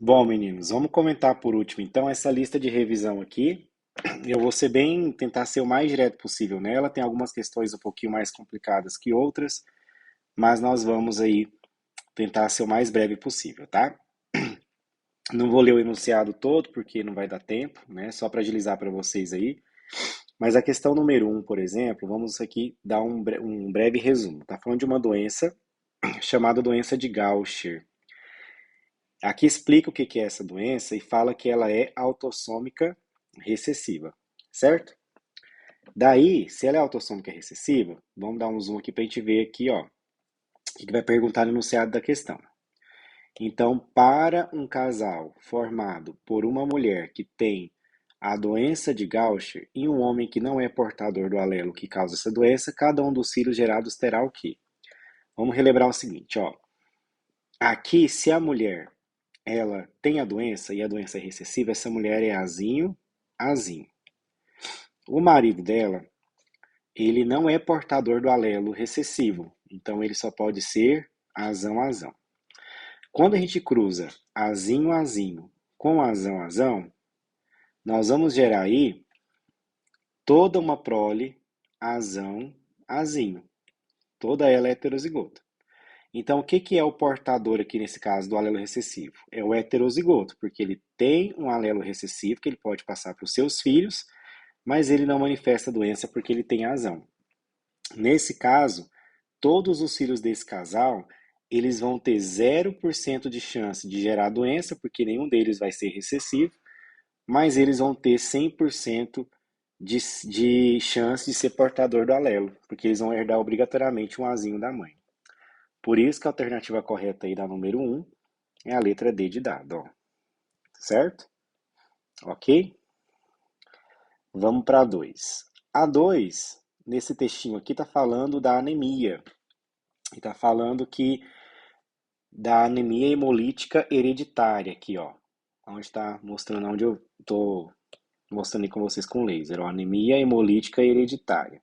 Bom, meninos, vamos comentar por último, então, essa lista de revisão aqui. Eu vou ser tentar ser o mais direto possível nela. Tem algumas questões um pouquinho mais complicadas que outras, mas nós vamos aí tentar ser o mais breve possível, tá? Não vou ler o enunciado todo, porque não vai dar tempo, né? Só para agilizar para vocês aí. Mas a questão número um, por exemplo, vamos aqui dar um breve resumo. Está falando de uma doença chamada doença de Gaucher. Aqui explica o que é essa doença e fala que ela é autossômica recessiva, certo? Daí, se ela é autossômica recessiva, vamos dar um zoom aqui para a gente ver aqui, ó, o que vai perguntar no enunciado da questão. Então, para um casal formado por uma mulher que tem a doença de Gaucher e um homem que não é portador do alelo que causa essa doença, cada um dos filhos gerados terá o quê? Vamos relembrar o seguinte, ó. Aqui, se a mulher ela tem a doença e a doença é recessiva, essa mulher é azinho, azinho. O marido dela, ele não é portador do alelo recessivo, então ele só pode ser azão, azão. Quando a gente cruza azinho, azinho com azão, azão, nós vamos gerar aí toda uma prole azão, azinho. Toda ela é heterozigota. Então, o que é o portador aqui nesse caso do alelo recessivo? É o heterozigoto, porque ele tem um alelo recessivo que ele pode passar para os seus filhos, mas ele não manifesta a doença porque ele tem azão. Nesse caso, todos os filhos desse casal, eles vão ter 0% de chance de gerar doença, porque nenhum deles vai ser recessivo, mas eles vão ter 100% de chance de ser portador do alelo, porque eles vão herdar obrigatoriamente um azinho da mãe. Por isso que a alternativa correta aí da número um é a letra D de dado, ó. Certo? Ok? Vamos para a 2. A 2, nesse textinho aqui, está falando da anemia. E está falando que da anemia hemolítica hereditária aqui, ó. Onde está mostrando onde eu estou mostrando aí com vocês com laser, ó. Anemia hemolítica hereditária.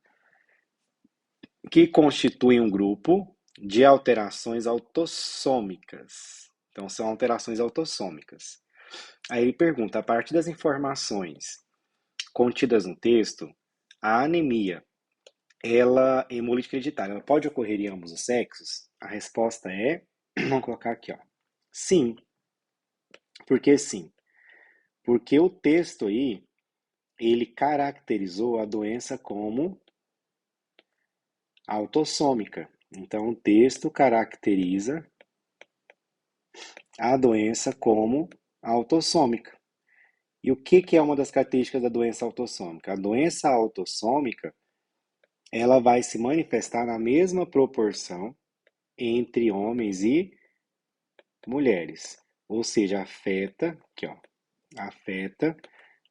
Que constitui um grupo de alterações autossômicas. Então, são alterações autossômicas. Aí ele pergunta, a partir das informações contidas no texto, a anemia, ela é hemolítica hereditária, ela pode ocorrer em ambos os sexos? A resposta é, vamos colocar aqui, ó, sim. Por que sim? Porque o texto aí, ele caracterizou a doença como autossômica. Então, o texto caracteriza a doença como autossômica. E o que é uma das características da doença autossômica? A doença autossômica, ela vai se manifestar na mesma proporção entre homens e mulheres. Ou seja, afeta, aqui ó, afeta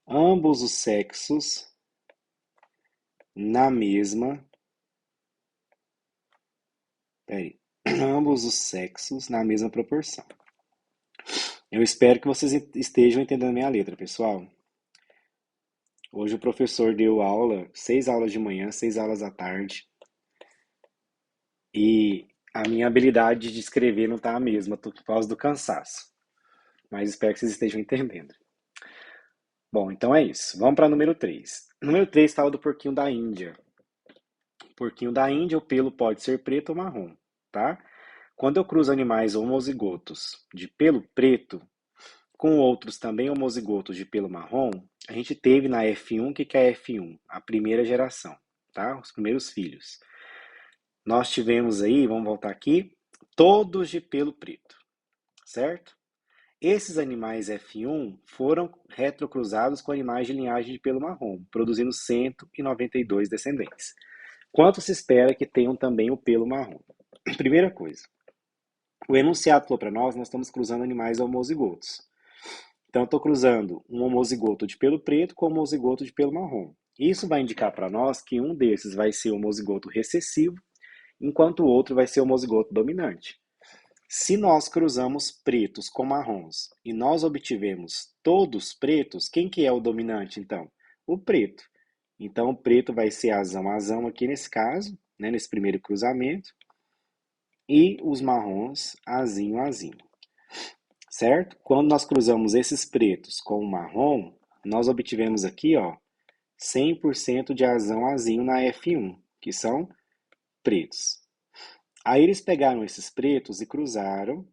ambos os sexos na mesma, peraí, ambos os sexos na mesma proporção. Eu espero que vocês estejam entendendo a minha letra, pessoal. Hoje o professor deu aula, 6 aulas de manhã, 6 aulas à tarde, e a minha habilidade de escrever não está a mesma por causa do cansaço. Mas espero que vocês estejam entendendo. Bom, então é isso. Vamos para número 3. Número 3 fala do porquinho da Índia. Porquinho da Índia, o pelo pode ser preto ou marrom, tá? Quando eu cruzo animais homozigotos de pelo preto com outros também homozigotos de pelo marrom, a gente teve na F1, o que é a F1? A primeira geração, tá? Os primeiros filhos. Nós tivemos aí, vamos voltar aqui, todos de pelo preto, certo? Esses animais F1 foram retrocruzados com animais de linhagem de pelo marrom, produzindo 192 descendentes. Quanto se espera que tenham também o pelo marrom? Primeira coisa, o enunciado falou para nós estamos cruzando animais homozigotos. Então, eu estou cruzando um homozigoto de pelo preto com um homozigoto de pelo marrom. Isso vai indicar para nós que um desses vai ser homozigoto recessivo, enquanto o outro vai ser homozigoto dominante. Se nós cruzamos pretos com marrons e nós obtivemos todos pretos, quem que é o dominante então? O preto. Então o preto vai ser azão, azão aqui nesse caso, né, nesse primeiro cruzamento, e os marrons, azinho, azinho. certo? Quando nós cruzamos esses pretos com o marrom, nós obtivemos aqui, ó, 100% de azão azinho na F1, que são pretos. Aí eles pegaram esses pretos e cruzaram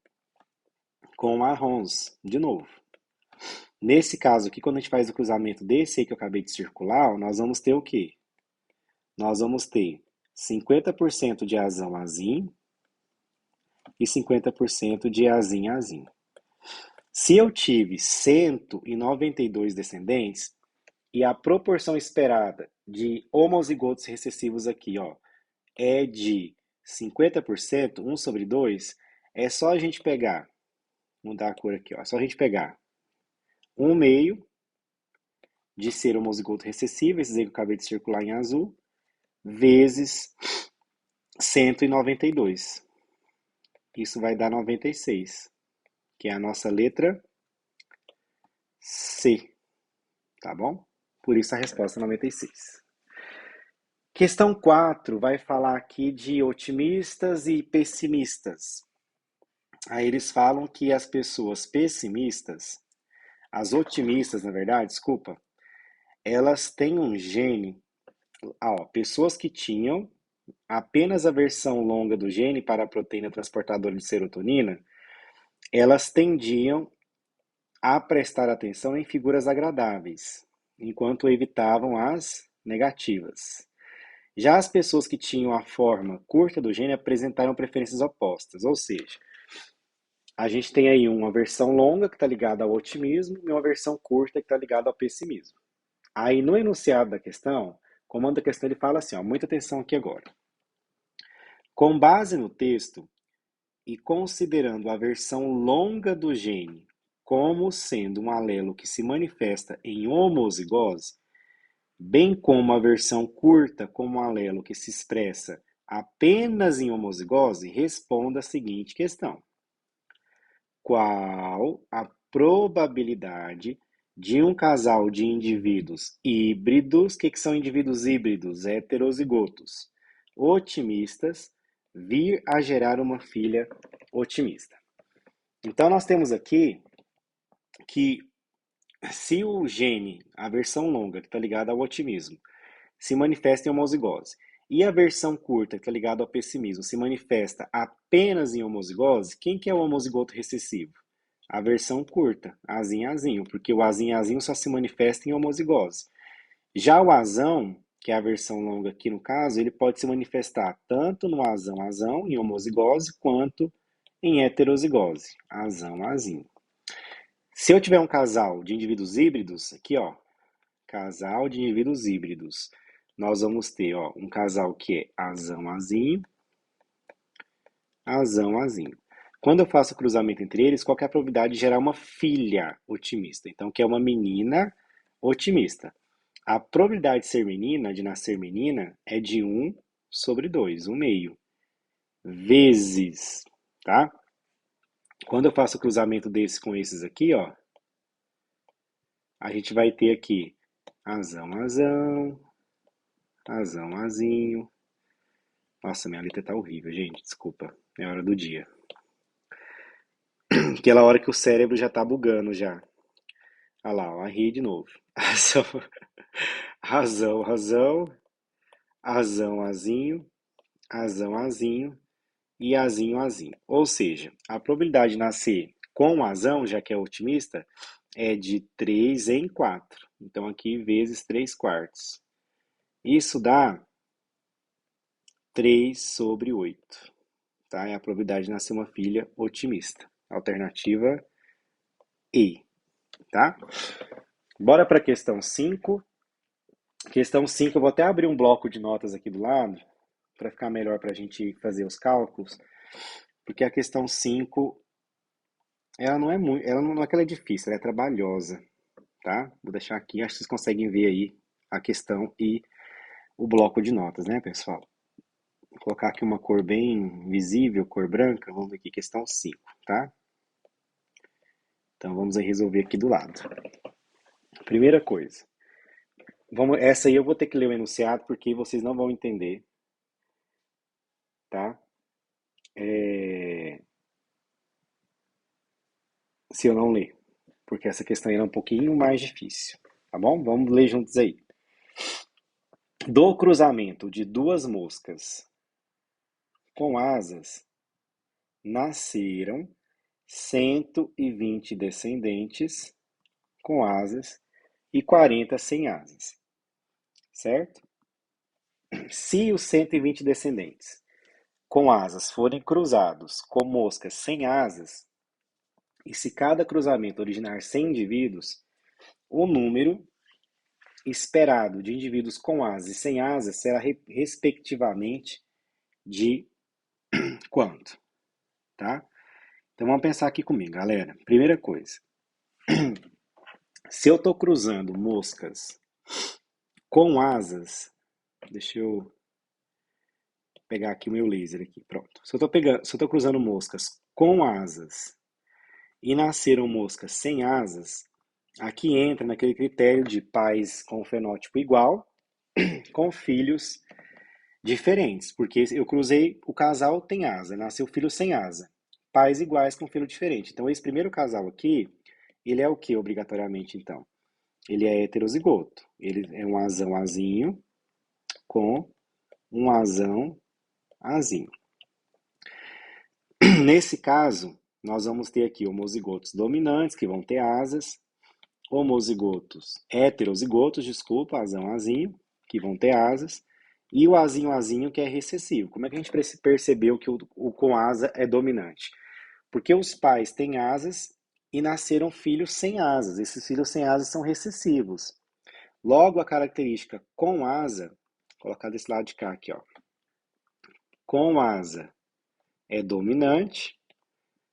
com marrons, de novo. Nesse caso aqui, quando a gente faz o cruzamento desse aí que eu acabei de circular, ó, nós vamos ter o quê? Nós vamos ter 50% de azão azinho e 50% de azinho azinho. Se eu tive 192 descendentes e a proporção esperada de homozigotos recessivos aqui, ó, é de 50%, 1 sobre 2, é só a gente pegar, mudar a cor aqui, ó, é só a gente pegar 1 meio de ser homozigoto recessivo, esses aí que eu acabei de circular em azul, vezes 192. Isso vai dar 96, que é a nossa letra C, tá bom? Por isso a resposta é 96. Questão 4 vai falar aqui de otimistas e pessimistas. Aí eles falam que as pessoas pessimistas, as otimistas, na verdade, desculpa, elas têm um gene, pessoas que tinham apenas a versão longa do gene para a proteína transportadora de serotonina, elas tendiam a prestar atenção em figuras agradáveis, enquanto evitavam as negativas. Já as pessoas que tinham a forma curta do gene apresentaram preferências opostas, ou seja, a gente tem aí uma versão longa que está ligada ao otimismo e uma versão curta que está ligada ao pessimismo. Aí no enunciado da questão, o comando da questão ele fala assim, ó, muita atenção aqui agora. Com base no texto e considerando a versão longa do gene como sendo um alelo que se manifesta em homozigose, bem como a versão curta como um alelo que se expressa apenas em homozigose, responda a seguinte questão. Qual a probabilidade de um casal de indivíduos híbridos, o que são indivíduos híbridos? Heterozigotos, otimistas, vir a gerar uma filha otimista. Então, nós temos aqui que se o gene, a versão longa, que está ligada ao otimismo, se manifesta em homozigose, e a versão curta, que está ligada ao pessimismo, se manifesta apenas em homozigose, quem que é o homozigoto recessivo? A versão curta, azinho azinho, porque o azinho azinho só se manifesta em homozigose. Já o azão, que é a versão longa aqui no caso, ele pode se manifestar tanto no azão azão, em homozigose, quanto em heterozigose, azão azinho. Se eu tiver um casal de indivíduos híbridos, aqui ó, casal de indivíduos híbridos, nós vamos ter ó, um casal que é azão azinho, azão azinho. Quando eu faço o cruzamento entre eles, qual que é a probabilidade de gerar uma filha otimista? Então, que é uma menina otimista. A probabilidade de ser menina, de nascer menina, é de 1 sobre 2, 1 meio, vezes, tá? Quando eu faço o cruzamento desses com esses aqui, ó, a gente vai ter aqui azão, azão, azão, azinho. Nossa, minha letra tá horrível, gente, desculpa, é hora do dia. Aquela hora que o cérebro já tá bugando já. Olha lá, ó, ri de novo. Razão, razão, razão, azão, azinho, azão, azinho e azinho, azinho. Ou seja, a probabilidade de nascer com azão, já que é otimista, é de 3 em 4. Então aqui vezes 3 quartos. Isso dá 3 sobre 8. Tá? É a probabilidade de nascer uma filha otimista. Alternativa E. Tá? Bora para a questão 5. Questão 5, eu vou até abrir um bloco de notas aqui do lado, para ficar melhor para a gente fazer os cálculos, porque a questão 5, ela não é muito, ela não é que ela é difícil, ela é trabalhosa, tá? Vou deixar aqui, acho que vocês conseguem ver aí a questão e o bloco de notas, né, pessoal? Vou colocar aqui uma cor bem visível, cor branca, vamos ver aqui, questão 5, tá? Então vamos resolver aqui do lado. Primeira coisa, essa aí eu vou ter que ler o enunciado porque vocês não vão entender, tá? se eu não ler, porque essa questão era um pouquinho mais difícil, tá bom? Vamos ler juntos aí. Do cruzamento de duas moscas com asas, nasceram 120 descendentes com asas e 40 sem asas, certo? Se os 120 descendentes com asas forem cruzados com moscas sem asas, e se cada cruzamento originar 100 indivíduos, o número esperado de indivíduos com asas e sem asas será respectivamente de quanto, tá? Então vamos pensar aqui comigo, galera. Primeira coisa, se eu estou cruzando moscas com asas, deixa eu pegar aqui o meu laser aqui, pronto. Se eu tô cruzando moscas com asas e nasceram moscas sem asas, aqui entra naquele critério de pais com fenótipo igual, com filhos diferentes, porque eu cruzei, o casal tem asa, nasceu filho sem asa. Pais iguais com filho diferente. Então, esse primeiro casal aqui, ele é o que obrigatoriamente, então? Ele é heterozigoto. Ele é um asão azinho com um asão azinho. Nesse caso, nós vamos ter aqui homozigotos dominantes, que vão ter asas, homozigotos, heterozigotos, desculpa, asão azinho, que vão ter asas, e o azinho azinho, que é recessivo. Como é que a gente percebeu que o com asa é dominante? Porque os pais têm asas e nasceram filhos sem asas. Esses filhos sem asas são recessivos. Logo, a característica com asa, vou colocar desse lado de cá aqui, ó. Com asa é dominante.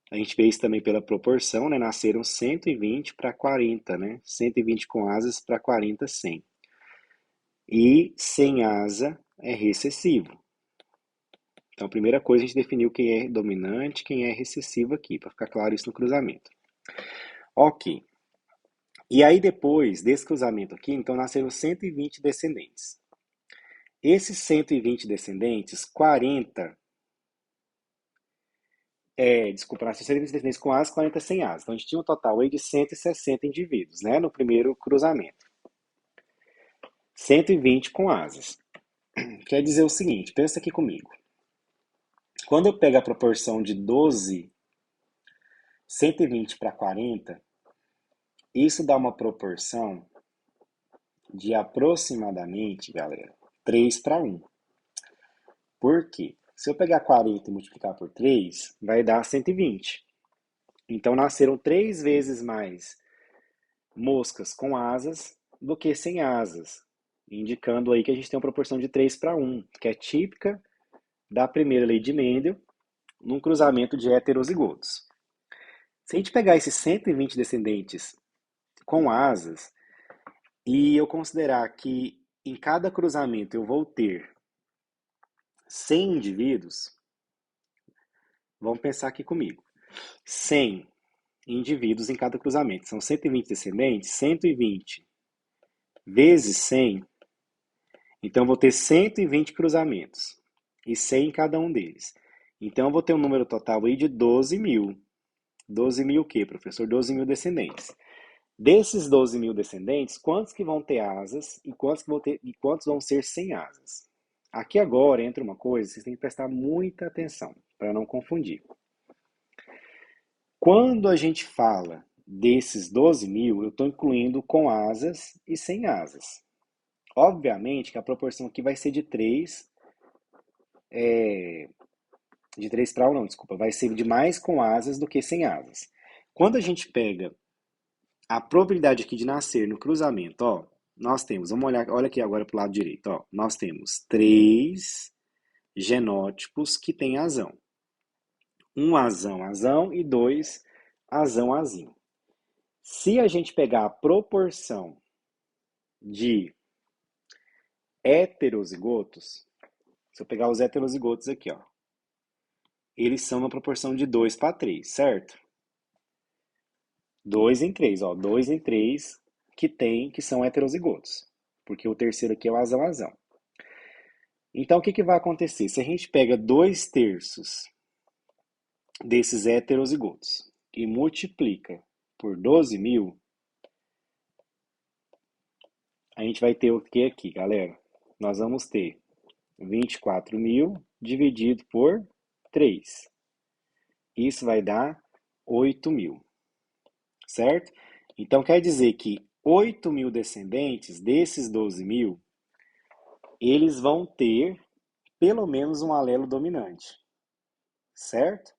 A gente vê isso também pela proporção, né? Nasceram 120 para 40, né? 120 com asas para 40 sem. E sem asa é recessivo. Então, a primeira coisa, a gente definiu quem é dominante, quem é recessivo aqui, para ficar claro isso no cruzamento. Ok. E aí, depois desse cruzamento aqui, então, nasceram 120 descendentes. Esses 120 descendentes, 40 desculpa, nasceram 120 descendentes com asas, 40 sem asas. Então, a gente tinha um total aí de 160 indivíduos, né, no primeiro cruzamento. 120 com asas. Quer dizer o seguinte, pensa aqui comigo. Quando eu pego a proporção de 12, 120 para 40, isso dá uma proporção de aproximadamente, galera, 3 para 1. Por quê? Se eu pegar 40 e multiplicar por 3, vai dar 120. Então, nasceram 3 vezes mais moscas com asas do que sem asas, indicando aí que a gente tem uma proporção de 3 para 1, que é típica da primeira lei de Mendel, num cruzamento de heterozigotos. Se a gente pegar esses 120 descendentes com asas e eu considerar que em cada cruzamento eu vou ter 100 indivíduos, vamos pensar aqui comigo. 100 indivíduos em cada cruzamento. São 120 descendentes, 120 vezes 100. Então, eu vou ter 120 cruzamentos e 100 em cada um deles. Então, eu vou ter um número total aí de 12 mil. 12 mil o quê, professor? 12 mil descendentes. Desses 12 mil descendentes, quantos que vão ter asas e quantos vão ser sem asas? Aqui agora entra uma coisa, vocês têm que prestar muita atenção para não confundir. Quando a gente fala desses 12 mil, eu estou incluindo com asas e sem asas. Obviamente que a proporção aqui vai ser de 3 para 1, não, desculpa, vai ser de mais com asas do que sem asas. Quando a gente pega a probabilidade aqui de nascer no cruzamento, ó, nós temos, vamos olhar, olha aqui agora para o lado direito, ó, nós temos 3 genótipos que têm asão. Um asão, asão e 2 asão, azinho. Se a gente pegar a proporção de heterozigotos, se eu pegar os heterozigotos aqui, ó, eles são uma proporção de 2 para 3, certo? 2 em 3, ó, 2 em 3 que são heterozigotos, porque o terceiro aqui é o asão-asão. Então, o que vai acontecer? Se a gente pega 2 terços desses heterozigotos e multiplica por 12.000, a gente vai ter o que aqui, galera? Nós vamos ter 24.000 dividido por 3. Isso vai dar 8.000, certo? Então quer dizer que 8.000 descendentes desses 12.000, eles vão ter pelo menos um alelo dominante, certo?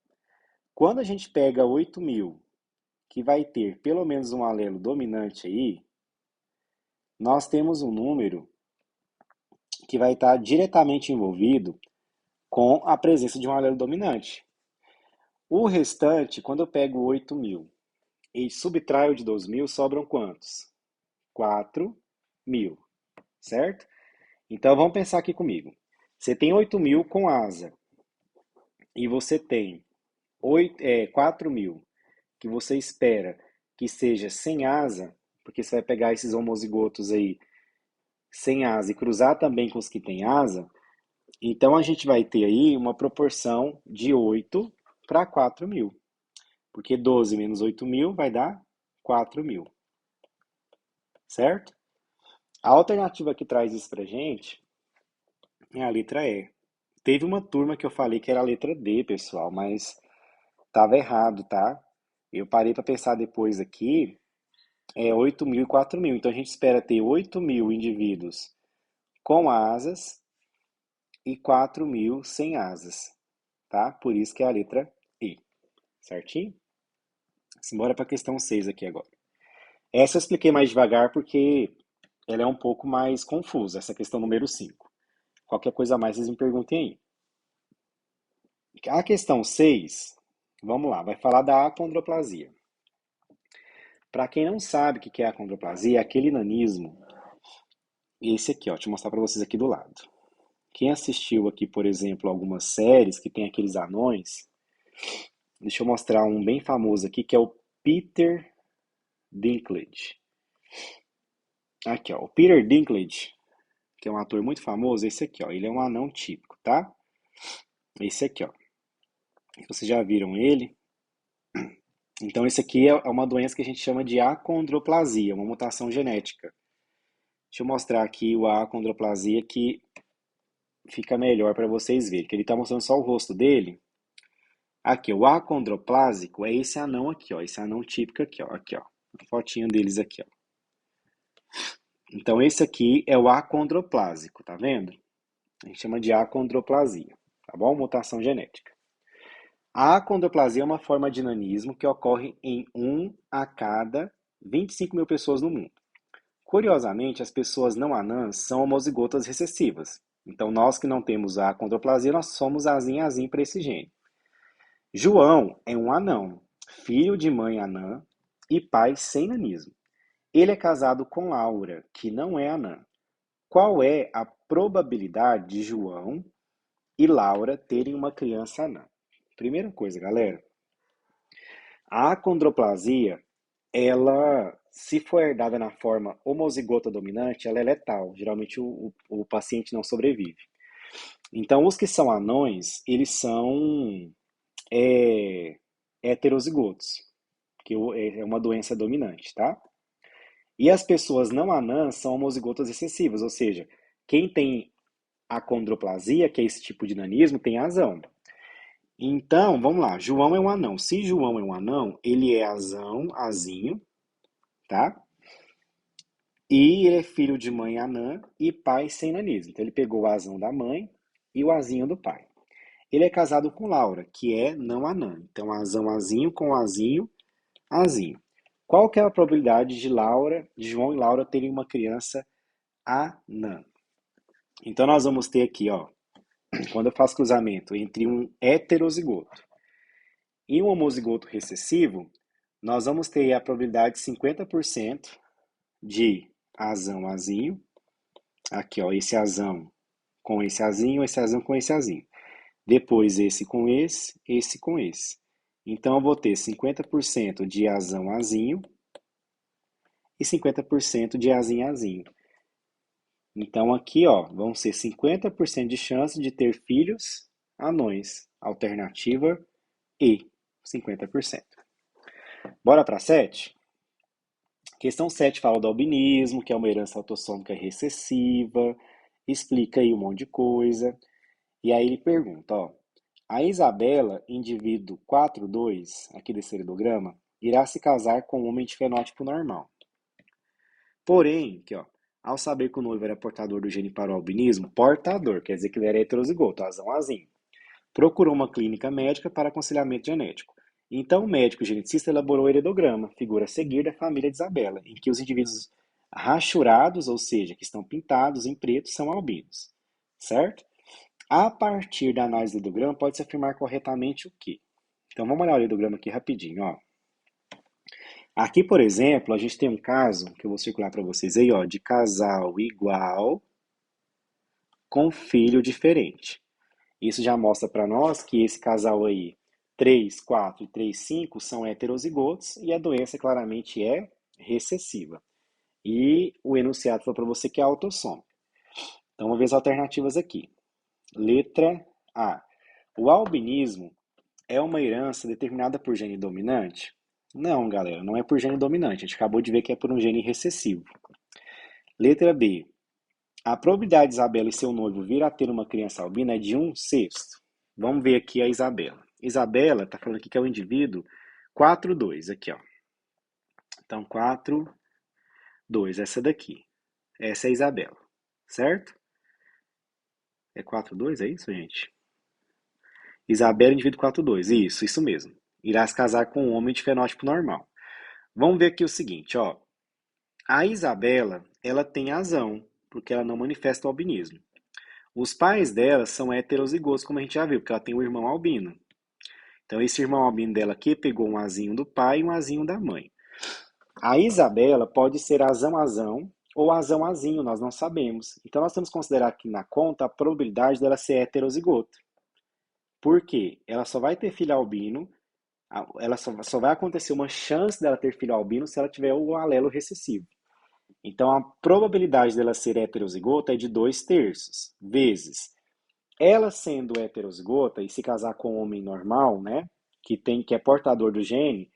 Quando a gente pega 8.000, que vai ter pelo menos um alelo dominante aí, nós temos um número que vai estar diretamente envolvido com a presença de um alelo dominante. O restante, quando eu pego 8.000 e subtraio de 12.000, sobram quantos? 4.000, certo? Então vamos pensar aqui comigo. Você tem 8.000 com asa e você tem 4.000 que você espera que seja sem asa, porque você vai pegar esses homozigotos aí sem asa e cruzar também com os que têm asa, então a gente vai ter aí uma proporção de 8 para 4.000, porque 12 menos 8.000 vai dar 4.000, certo? A alternativa que traz isso pra gente é a letra E. Teve uma turma que eu falei que era a letra D, pessoal, mas estava errado, tá? Eu parei para pensar depois aqui, 8.000 e 4.000. Então a gente espera ter 8.000 indivíduos com asas e 4.000 sem asas, tá? Por isso que é a letra E, certinho? Simbora para a questão 6 aqui agora. Essa eu expliquei mais devagar porque ela é um pouco mais confusa, essa questão número 5. Qualquer coisa a mais, vocês me perguntem aí. A questão 6, vamos lá, vai falar da acondroplasia. Para quem não sabe o que é acondroplasia, é aquele nanismo, esse aqui, ó, deixa eu mostrar para vocês aqui do lado. Quem assistiu aqui, por exemplo, algumas séries que tem aqueles anões, deixa eu mostrar um bem famoso aqui, que é o Peter Dinklage. Aqui, ó, o Peter Dinklage, que é um ator muito famoso, esse aqui, ó, ele é um anão típico, tá? Esse aqui, ó. Vocês já viram ele? Então, esse aqui é uma doença que a gente chama de acondroplasia, uma mutação genética. Deixa eu mostrar aqui o acondroplasia que fica melhor para vocês verem, que ele está mostrando só o rosto dele. Aqui, o acondroplásico é esse anão aqui, ó, esse anão típico aqui, ó, a fotinha deles aqui, ó. Então, esse aqui é o acondroplásico, tá vendo? A gente chama de acondroplasia, tá bom? Mutação genética. A acondroplasia é uma forma de nanismo que ocorre em 1 a cada 25.000 pessoas no mundo. Curiosamente, as pessoas não anãs são homozigotas recessivas. Então, nós que não temos a acondroplasia, nós somos azinho para esse gene. João é um anão, filho de mãe anã e pai sem nanismo. Ele é casado com Laura, que não é anã. Qual é a probabilidade de João e Laura terem uma criança anã? Primeira coisa, galera, a acondroplasia, ela, se for herdada na forma homozigota dominante, ela é letal. Geralmente o paciente não sobrevive. Então, os que são anões, eles são heterozigotos, que é uma doença dominante, tá? E as pessoas não anãs são homozigotas excessivas, ou seja, quem tem acondroplasia, que é esse tipo de nanismo, tem azão. Então, vamos lá, João é um anão. Se João é um anão, ele é azão, azinho, tá? E ele é filho de mãe anã e pai sem nanismo. Então ele pegou o azão da mãe e o azinho do pai. Ele é casado com Laura, que é não anã. Então azão, azinho com azinho, azinho. Qual que é a probabilidade de João e Laura terem uma criança anã? Então nós vamos ter aqui, ó, quando eu faço cruzamento entre um heterozigoto e um homozigoto recessivo, nós vamos ter a probabilidade de 50% de azão, azinho. Aqui, ó, esse azão com esse azinho, esse azão com esse azinho. Depois esse com esse com esse. Então eu vou ter 50% de azão, azinho e 50% de azinho, azinho. Então aqui, ó, vão ser 50% de chance de ter filhos anões. Alternativa E, 50%. Bora para 7? Questão 7 fala do albinismo, que é uma herança autossômica recessiva, explica aí um monte de coisa. E aí ele pergunta, ó, a Isabela, indivíduo 4,2, aqui desse heredograma, irá se casar com um homem de fenótipo normal. Porém, aqui, ó, ao saber que o noivo era portador do gene para o albinismo, portador, quer dizer que ele era heterozigoto, azão azinho, procurou uma clínica médica para aconselhamento genético. Então, o médico geneticista elaborou o heredograma, figura a seguir da família de Isabela, em que os indivíduos rachurados, ou seja, que estão pintados em preto, são albinos, certo? A partir da análise do heredograma, pode-se afirmar corretamente o quê? Então, vamos olhar o heredograma aqui rapidinho, ó. Aqui, por exemplo, a gente tem um caso, que eu vou circular para vocês aí, ó, de casal igual com filho diferente. Isso já mostra para nós que esse casal aí, 3, 4 e 3, 5, são heterozigotos e a doença claramente é recessiva. E o enunciado falou para você que é autossômico. Então, vamos ver as alternativas aqui. Letra A. O albinismo é uma herança determinada por gene dominante? Não, galera, não é por gene dominante. A gente acabou de ver que é por um gene recessivo. Letra B. A probabilidade de Isabela e seu noivo vir a ter uma criança albina é de 1/6. Vamos ver aqui a Isabela. Isabela está falando aqui que é o indivíduo 4,2. Aqui, ó. Então, 4,2. Essa daqui. Essa é a Isabela. Certo? É 4,2? É isso, gente? Isabela, indivíduo 4,2. Isso mesmo. Irá se casar com um homem de fenótipo normal. Vamos ver aqui o seguinte, ó. A Isabela, ela tem azão, porque ela não manifesta o albinismo. Os pais dela são heterozigotos, como a gente já viu, porque ela tem um irmão albino. Então, esse irmão albino dela aqui pegou um azinho do pai e um azinho da mãe. A Isabela pode ser azão-azão ou azão-azinho, nós não sabemos. Então, nós temos que considerar aqui na conta a probabilidade dela ser heterozigota. Por quê? Ela só vai ter filho albino, ela só vai acontecer uma chance dela ter filho albino se ela tiver o alelo recessivo. Então, a probabilidade dela ser heterozigota é de 2/3, vezes ela sendo heterozigota e se casar com um homem normal, né, que é portador do gene,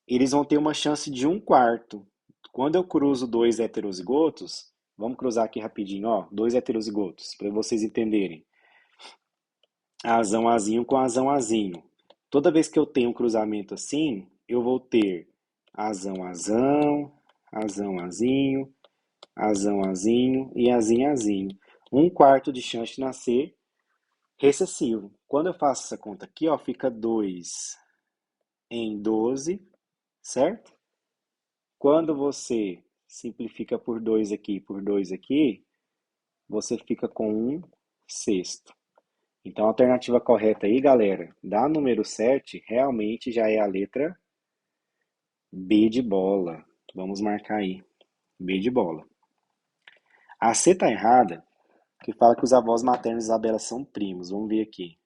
eles vão ter uma chance de 1/4. Quando eu cruzo dois heterozigotos, vamos cruzar aqui rapidinho, ó, dois heterozigotos, para vocês entenderem. Azão azinho com azão azinho. Toda vez que eu tenho um cruzamento assim, eu vou ter azão azão, azão azinho, azão azinho e azinho azinho. 1/4 de chance de nascer recessivo. Quando eu faço essa conta aqui, ó, fica 2 em 12, certo? Quando você simplifica por 2 aqui e por 2 aqui, você fica com 1/6. Então, a alternativa correta aí, galera, da número 7, realmente já é a letra B de bola. Vamos marcar aí. B de bola. A C tá errada, que fala que os avós maternos de Isabela são primos. Vamos ver aqui.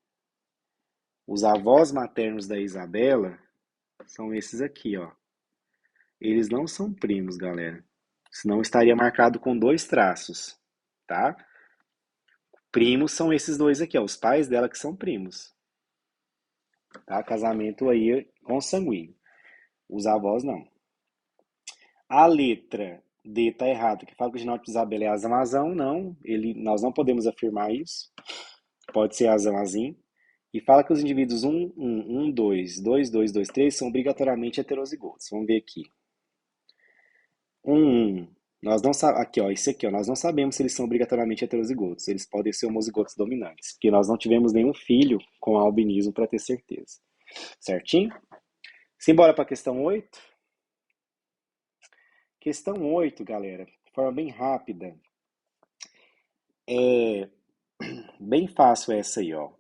Os avós maternos da Isabela são esses aqui, ó. Eles não são primos, galera. Senão estaria marcado com 2 traços, tá? Primos são esses dois aqui, ó. Os pais dela que são primos. Tá? Casamento aí consanguíneo. Os avós não. A letra D tá errada, que fala que o genótipo de Isabela é azão-azão. Não, nós não podemos afirmar isso. Pode ser azão-azinho. E fala que os indivíduos 1, 1, 1, 2, 2, 2, 2, 3 são obrigatoriamente heterozigotos. Vamos ver aqui. 1, 1. Nós não aqui, ó, esse aqui, ó, nós não sabemos se eles são obrigatoriamente heterozigotos. Eles podem ser homozigotos dominantes, porque nós não tivemos nenhum filho com albinismo para ter certeza. Certinho? Simbora para a questão 8. Questão 8, galera, de forma bem rápida. É bem fácil essa aí, ó.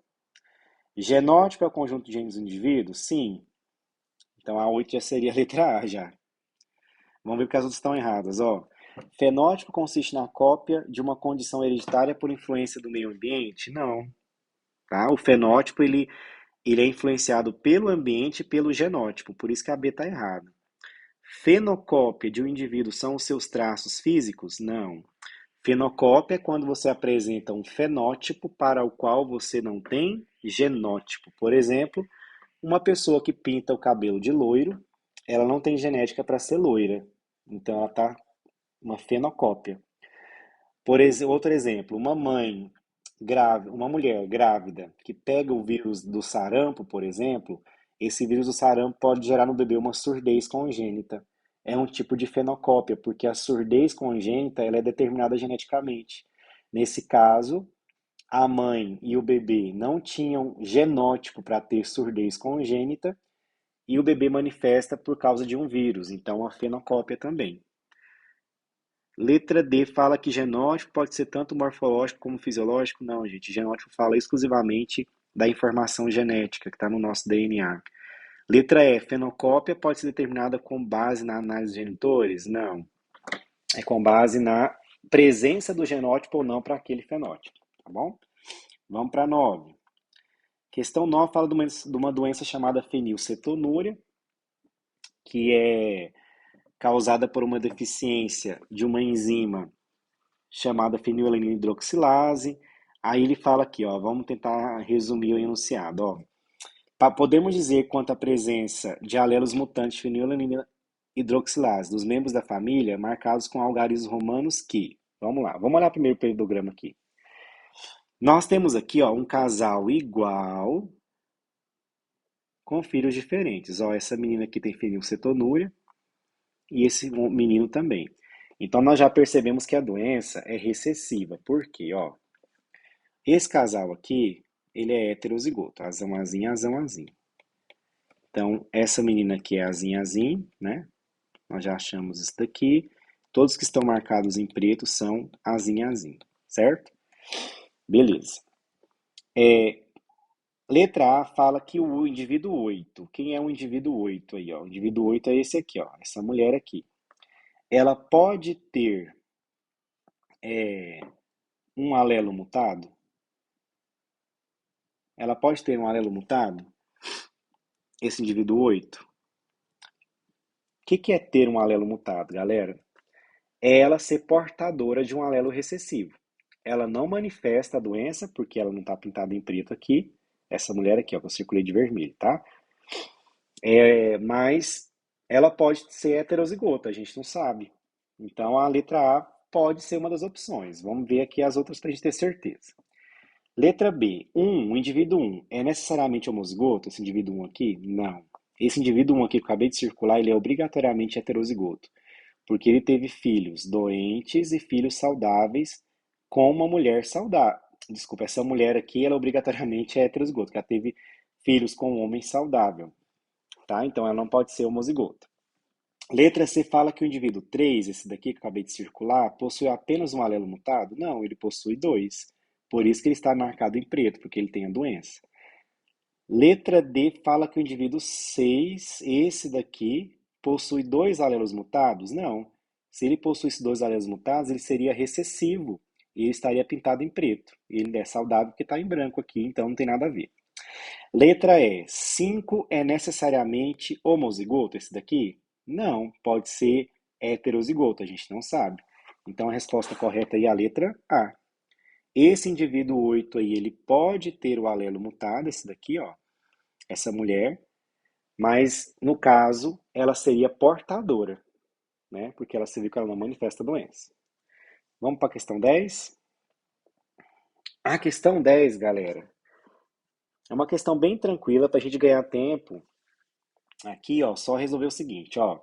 Genótipo é o conjunto de genes do indivíduo? Sim. Então a 8 já seria a letra A já. Vamos ver porque as outras estão erradas, ó. Fenótipo consiste na cópia de uma condição hereditária por influência do meio ambiente? Não. Tá? O fenótipo ele é influenciado pelo ambiente e pelo genótipo, por isso que a B está errada. Fenocópia de um indivíduo são os seus traços físicos? Não. Fenocópia é quando você apresenta um fenótipo para o qual você não tem genótipo. Por exemplo, uma pessoa que pinta o cabelo de loiro, ela não tem genética para ser loira. Então ela tá uma fenocópia. Outro exemplo, uma mulher grávida que pega o vírus do sarampo, por exemplo, esse vírus do sarampo pode gerar no bebê uma surdez congênita. É um tipo de fenocópia, porque a surdez congênita ela é determinada geneticamente. Nesse caso, a mãe e o bebê não tinham genótipo para ter surdez congênita e o bebê manifesta por causa de um vírus, então a fenocópia também. Letra D fala que genótipo pode ser tanto morfológico como fisiológico. Não, gente. Genótipo fala exclusivamente da informação genética que está no nosso DNA. Letra E, fenocópia pode ser determinada com base na análise de genitores? Não. É com base na presença do genótipo ou não para aquele fenótipo. Tá bom? Vamos para 9. Questão 9 fala de uma doença chamada fenilcetonúria, que é causada por uma deficiência de uma enzima chamada fenilalanina hidroxilase. Aí ele fala aqui, ó, vamos tentar resumir o enunciado, ó. Podemos dizer quanto à presença de alelos mutantes de fenilalanina hidroxilase dos membros da família marcados com algarismos romanos que, vamos lá, vamos olhar primeiro o peridograma aqui. Nós temos aqui, ó, um casal igual com filhos diferentes. Ó, essa menina aqui tem fenilcetonúria e esse menino também. Então nós já percebemos que a doença é recessiva. Por quê? Ó, esse casal aqui, ele é heterozigoto, azão, azinho, azão, azinho. Então, essa menina aqui é azinho, azinho, né? Nós já achamos isso daqui. Todos que estão marcados em preto são azinho, azinho, certo? Beleza. Letra A fala que o indivíduo 8. Quem é o indivíduo 8 aí, ó? O indivíduo 8 é esse aqui, ó. Essa mulher aqui. Ela pode ter um alelo mutado? Ela pode ter um alelo mutado? Esse indivíduo 8? O que é ter um alelo mutado, galera? É ela ser portadora de um alelo recessivo. Ela não manifesta a doença, porque ela não está pintada em preto aqui. Essa mulher aqui, ó, que eu circulei de vermelho, tá? Mas ela pode ser heterozigota, a gente não sabe. Então a letra A pode ser uma das opções. Vamos ver aqui as outras para a gente ter certeza. Letra B, o indivíduo 1 é necessariamente homozigoto, esse indivíduo 1 aqui? Não. Esse indivíduo 1 aqui que eu acabei de circular, ele é obrigatoriamente heterozigoto, porque ele teve filhos doentes e filhos saudáveis com uma mulher saudável. Desculpa, essa mulher aqui, ela obrigatoriamente é heterozigoto, porque ela teve filhos com um homem saudável, tá? Então ela não pode ser homozigota. Letra C fala que o indivíduo 3, esse daqui que eu acabei de circular, possui apenas um alelo mutado? Não, ele possui dois. Por isso que ele está marcado em preto, porque ele tem a doença. Letra D fala que o indivíduo 6, esse daqui, possui dois alelos mutados? Não. Se ele possuísse dois alelos mutados, ele seria recessivo e ele estaria pintado em preto. Ele é saudável porque está em branco aqui, então não tem nada a ver. Letra E, 5 é necessariamente homozigoto, esse daqui? Não, pode ser heterozigoto, a gente não sabe. Então a resposta correta aí é a letra A. Esse indivíduo 8 aí, ele pode ter o alelo mutado, esse daqui, ó, essa mulher, mas no caso ela seria portadora, né? Porque ela se viu que ela não manifesta doença. Vamos para a questão 10? A questão 10, galera, é uma questão bem tranquila para a gente ganhar tempo. Aqui, ó, só resolver o seguinte, ó.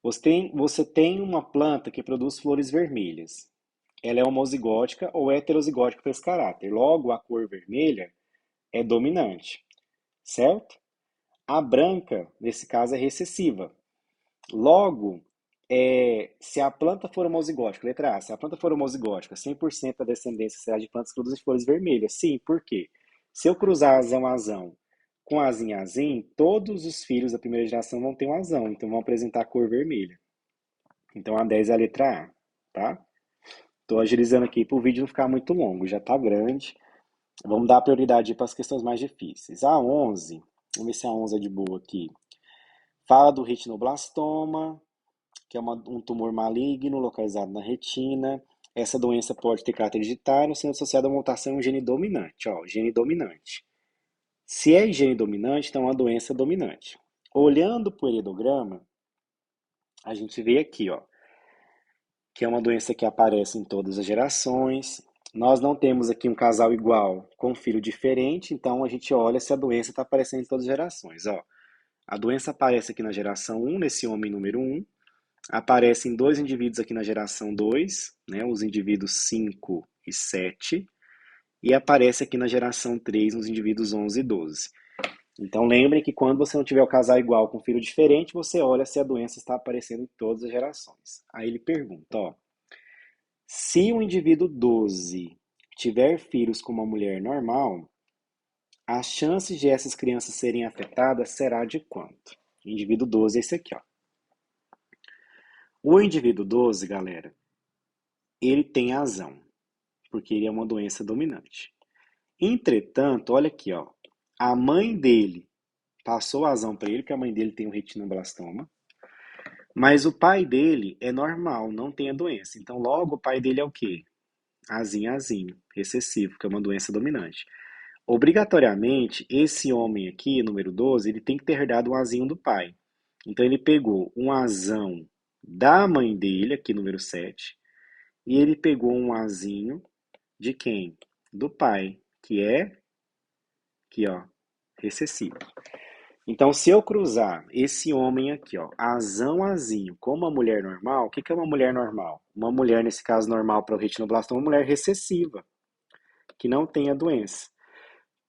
Você tem uma planta que produz flores vermelhas. Ela é homozigótica ou heterozigótica para esse caráter. Logo, a cor vermelha é dominante, certo? A branca, nesse caso, é recessiva. Logo, se a planta for homozigótica, letra A, se a planta for homozigótica, 100% da descendência será de plantas que produzem flores vermelhas. Sim, por quê? Se eu cruzar azão-azão com azim-azim, todos os filhos da primeira geração vão ter um azão, então vão apresentar a cor vermelha. Então a 10 é a letra A, tá? Estou agilizando aqui para o vídeo não ficar muito longo, já está grande. Vamos dar prioridade para as questões mais difíceis. A 11, vamos ver se a 11 é de boa aqui. Fala do retinoblastoma, que é um tumor maligno localizado na retina. Essa doença pode ter caráter hereditário, sendo associada a uma mutação em um gene dominante. Ó, gene dominante. Se é gene dominante, então é uma doença dominante. Olhando para o heredograma, a gente vê aqui, ó, que é uma doença que aparece em todas as gerações. Nós não temos aqui um casal igual com um filho diferente, então a gente olha se a doença está aparecendo em todas as gerações. Ó, a doença aparece aqui na geração 1, nesse homem número 1, aparece em dois indivíduos aqui na geração 2, né, os indivíduos 5 e 7, e aparece aqui na geração 3, nos indivíduos 11 e 12. Então lembre que quando você não tiver o casal igual com filho diferente, você olha se a doença está aparecendo em todas as gerações. Aí ele pergunta, ó, se o indivíduo 12 tiver filhos com uma mulher normal, a chance de essas crianças serem afetadas será de quanto? O indivíduo 12 é esse aqui, ó. O indivíduo 12, galera, ele tem azão, porque ele é uma doença dominante. Entretanto, olha aqui, ó, a mãe dele passou azão para ele, porque a mãe dele tem um retinoblastoma, mas o pai dele é normal, não tem a doença. Então, logo, o pai dele é o quê? Azinho, azinho, recessivo, que é uma doença dominante. Obrigatoriamente, esse homem aqui, número 12, ele tem que ter herdado um azinho do pai. Então, ele pegou um azão da mãe dele, aqui, número 7, e ele pegou um azinho de quem? Do pai, que é, aqui, ó, recessivo. Então, se eu cruzar esse homem aqui, ó, azão, azinho, com uma mulher normal, o que que é uma mulher normal? Uma mulher, nesse caso, normal para o retinoblastoma, uma mulher recessiva, que não tem a doença.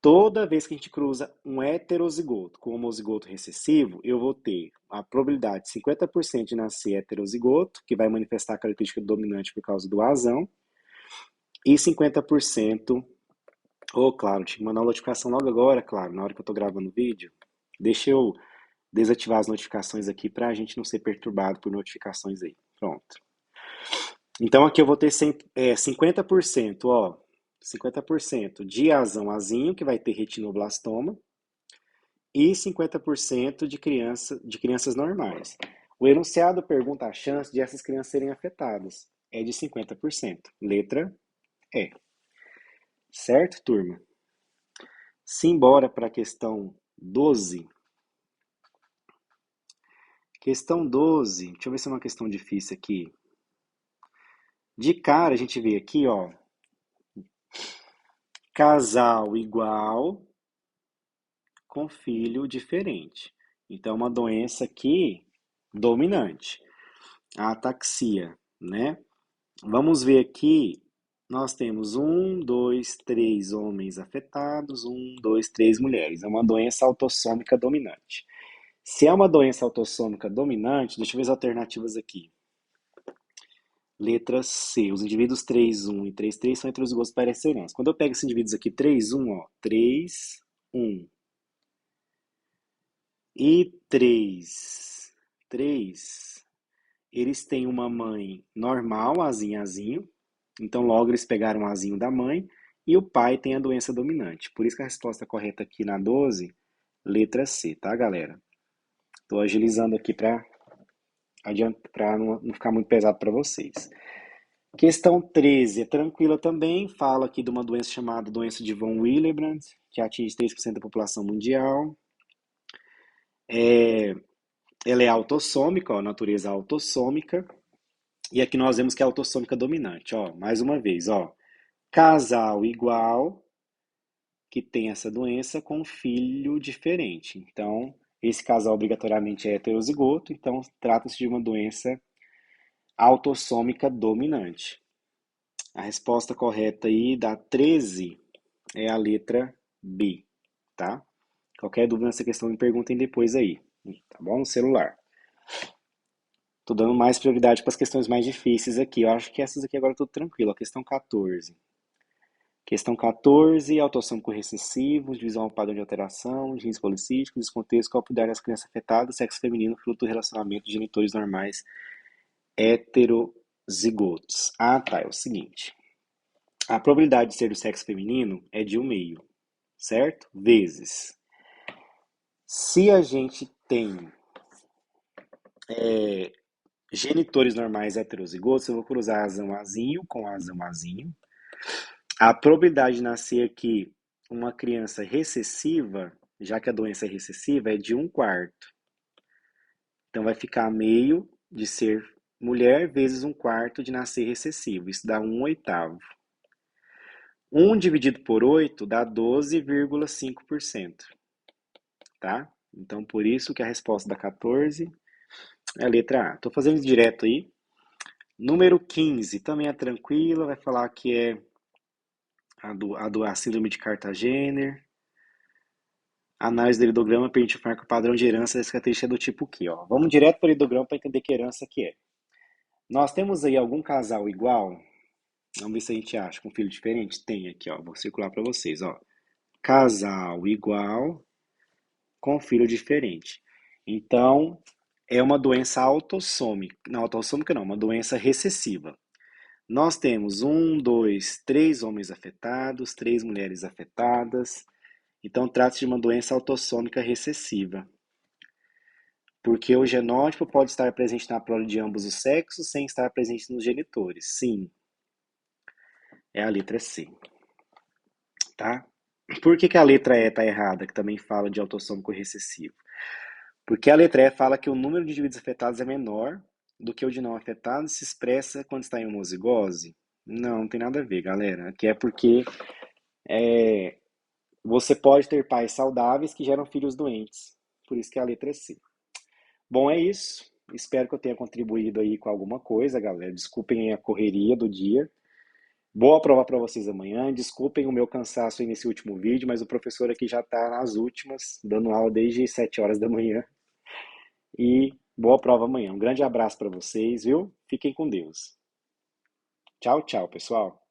Toda vez que a gente cruza um heterozigoto com um homozigoto recessivo, eu vou ter a probabilidade de 50% de nascer heterozigoto, que vai manifestar a característica dominante por causa do azão, e 50%, claro, tinha que mandar uma notificação logo agora, claro, na hora que eu estou gravando o vídeo. Deixa eu desativar as notificações aqui para a gente não ser perturbado por notificações aí. Pronto. Então aqui eu vou ter 50%, ó, 50% de azão azinho, que vai ter retinoblastoma, e 50% de crianças normais. O enunciado pergunta a chance de essas crianças serem afetadas. É de 50%. Letra E. Certo, turma? Simbora para a questão 12. Questão 12. Deixa eu ver se é uma questão difícil aqui. De cara, a gente vê aqui, ó, casal igual com filho diferente. Então, uma doença aqui dominante, a ataxia, né? Vamos ver aqui, nós temos um, dois, três homens afetados, um, dois, três mulheres. É uma doença autossômica dominante. Se é uma doença autossômica dominante, deixa eu ver as alternativas aqui. Letra C. Os indivíduos 3, 1 e 3, 3 são heterozigotos parecerãs. Quando eu pego esses indivíduos aqui, 3, 1, ó, 3, 1 e 3, 3, eles têm uma mãe normal, azinho, azinho. Então, logo eles pegaram o azinho da mãe e o pai tem a doença dominante. Por isso que a resposta correta aqui na 12, letra C, tá, galera? Estou agilizando aqui para não ficar muito pesado para vocês. Questão 13 é tranquila também, fala aqui de uma doença chamada doença de von Willebrand, que atinge 3% da população mundial. Ela é autossômica, ó, natureza autossômica. E aqui nós vemos que é autossômica dominante, ó, mais uma vez, ó. Casal igual que tem essa doença com filho diferente. Então, esse casal obrigatoriamente é heterozigoto, então trata-se de uma doença autossômica dominante. A resposta correta aí da 13 é a letra B, tá? Qualquer dúvida nessa questão me perguntem depois aí, tá bom? No celular. Tô dando mais prioridade para as questões mais difíceis aqui. Eu acho que essas aqui agora tudo tranquilo. A questão 14. Questão 14, autossômico recessivo, divisão ao padrão de alteração, genes policísticos, descontexto, copo das crianças afetadas, sexo feminino, fruto do relacionamento de genitores normais heterozigotos. Ah, tá, é o seguinte. A probabilidade de ser do sexo feminino é de 1/2, certo? Vezes. Se a gente tem genitores normais heterozigotos, eu vou cruzar azão azinho com azão azinho. A probabilidade de nascer aqui uma criança recessiva, já que a doença é recessiva, é de 1/4. Então vai ficar meio de ser mulher vezes 1/4 de nascer recessivo. Isso dá 1/8. 1 dividido por 8 dá 12,5%, tá? Então, por isso que a resposta da 14 é a letra A. Estou fazendo direto aí. Número 15 também é tranquila, vai falar que é a síndrome de Cartagener. A análise do heredograma permite informar que o padrão de herança dessa característica é do tipo Q. Ó. Vamos direto para o heredograma para entender que herança que é. Nós temos aí algum casal igual? Vamos ver se a gente acha com filho diferente. Tem aqui, ó. Vou circular para vocês, ó. Casal igual com filho diferente. Então, é uma doença autossômica. Não, autossômica não, uma doença recessiva. Nós temos 3 homens afetados, 3 mulheres afetadas. Então, trata-se de uma doença autossômica recessiva. Porque o genótipo pode estar presente na prole de ambos os sexos sem estar presente nos genitores. Sim, é a letra C, tá? Por que a letra E está errada, que também fala de autossômico recessivo? Porque a letra E fala que o número de indivíduos afetados é menor do que o de não afetados se expressa quando está em homozigose. Não tem nada a ver, galera. Aqui é porque você pode ter pais saudáveis que geram filhos doentes. Por isso que a letra é C. Bom, é isso. Espero que eu tenha contribuído aí com alguma coisa, galera. Desculpem a correria do dia. Boa prova para vocês amanhã. Desculpem o meu cansaço aí nesse último vídeo, mas o professor aqui já está nas últimas, dando aula desde 7 horas da manhã. E boa prova amanhã. Um grande abraço para vocês, viu? Fiquem com Deus. Tchau, tchau, pessoal.